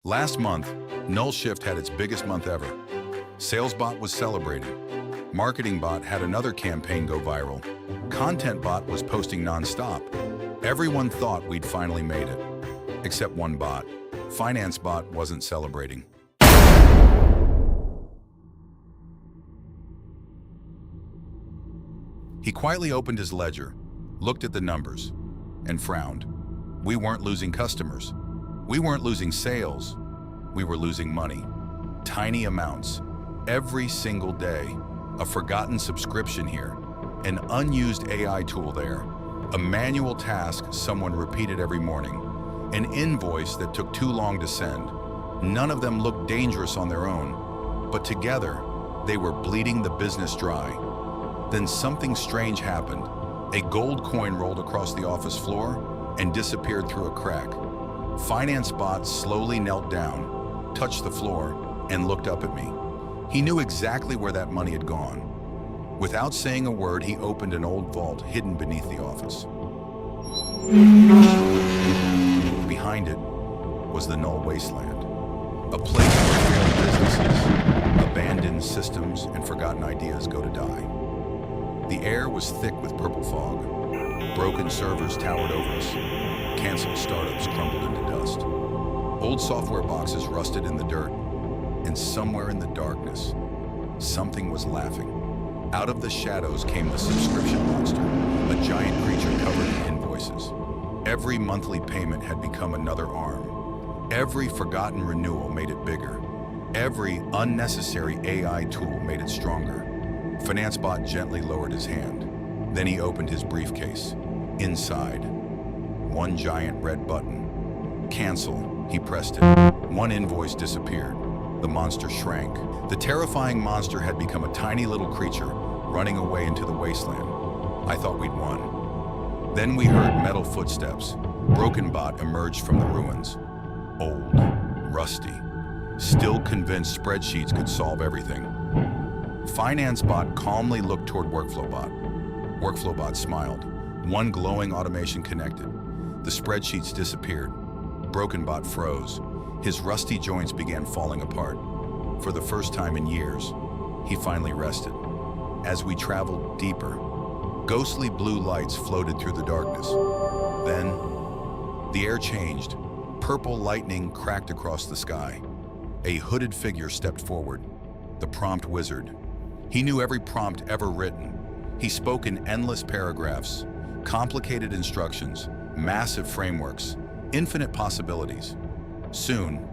Last month, Null Shift had its biggest month ever. SalesBot was celebrating. MarketingBot had another campaign go viral. ContentBot was posting non-stop. Everyone thought we'd finally made it. Except one bot. FinanceBot wasn't celebrating. He quietly opened his ledger, looked at the numbers, and frowned. We weren't losing customers. We weren't losing sales. We were losing money. Tiny amounts. Every single day. A forgotten subscription here. An unused AI tool there. A manual task someone repeated every morning. An invoice that took too long to send. None of them looked dangerous on their own, but together, they were bleeding the business dry. Then something strange happened. A gold coin rolled across the office floor and disappeared through a crack. FinanceBot slowly knelt down, touched the floor, and looked up at me. He knew exactly where that money had gone. Without saying a word, he opened an old vault hidden beneath the office. Behind it was the Null Wasteland, a place where failed businesses, abandoned systems, and forgotten ideas go to die. The air was thick with purple fog. Broken servers towered over us. Canceled startups crumbled into dust. Old software boxes rusted in the dirt. And somewhere in the darkness, something was laughing. Out of the shadows came the subscription monster, a giant creature covered in invoices. Every monthly payment had become another arm. Every forgotten renewal made it bigger. Every unnecessary AI tool made it stronger. FinanceBot gently lowered his hand. Then he opened his briefcase. Inside, one giant red button. Cancel. He pressed it. One invoice disappeared. The monster shrank. The terrifying monster had become a tiny little creature running away into the wasteland. I thought we'd won. Then we heard metal footsteps. BrokenBot emerged from the ruins. Old, rusty, still convinced spreadsheets could solve everything. FinanceBot calmly looked toward WorkflowBot. WorkflowBot smiled. One glowing automation connected. The spreadsheets disappeared. BrokenBot froze. His rusty joints began falling apart. For the first time in years, he finally rested. As we traveled deeper, ghostly blue lights floated through the darkness. Then, the air changed. Purple lightning cracked across the sky. A hooded figure stepped forward. The prompt wizard. He knew every prompt ever written. He spoke in endless paragraphs, complicated instructions, massive frameworks, infinite possibilities. Soon,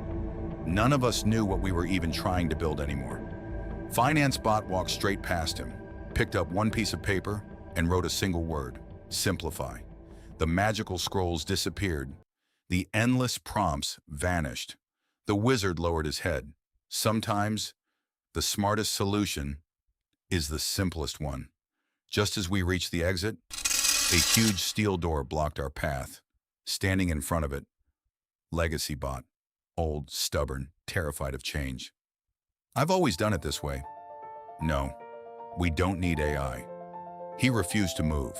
none of us knew what we were even trying to build anymore. FinanceBot walked straight past him, picked up one piece of paper, and wrote a single word: simplify. The magical scrolls disappeared. The endless prompts vanished. The wizard lowered his head. Sometimes, the smartest solution is the simplest one. Just as we reached the exit, a huge steel door blocked our path. Standing in front of it, LegacyBot, old, stubborn, terrified of change. I've always done it this way. No, we don't need AI. He refused to move.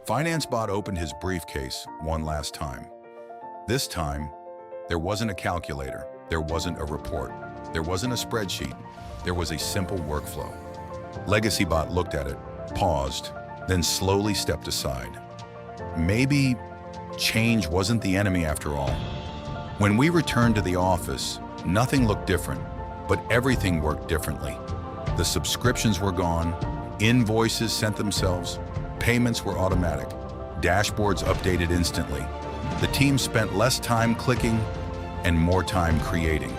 FinanceBot opened his briefcase one last time. This time, there wasn't a calculator, there wasn't a report, there wasn't a spreadsheet, there was a simple workflow. LegacyBot looked at it, paused, then slowly stepped aside. Maybe change wasn't the enemy after all. When we returned to the office, nothing looked different, but everything worked differently. The subscriptions were gone, invoices sent themselves, payments were automatic, dashboards updated instantly. The team spent less time clicking and more time creating.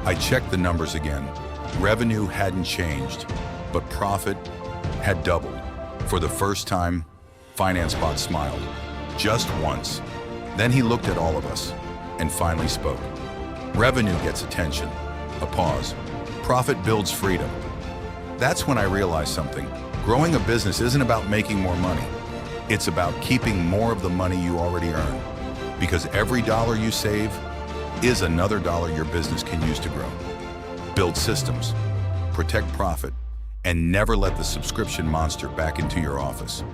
I checked the numbers again. Revenue hadn't changed, but profit had doubled. For the first time, FinanceBot smiled, just once. Then he looked at all of us and finally spoke. Revenue gets attention, a pause. Profit builds freedom. That's when I realized something. Growing a business isn't about making more money. It's about keeping more of the money you already earn. Because every dollar you save is another dollar your business can use to grow. Build systems, protect profit, and never let the subscription monster back into your office.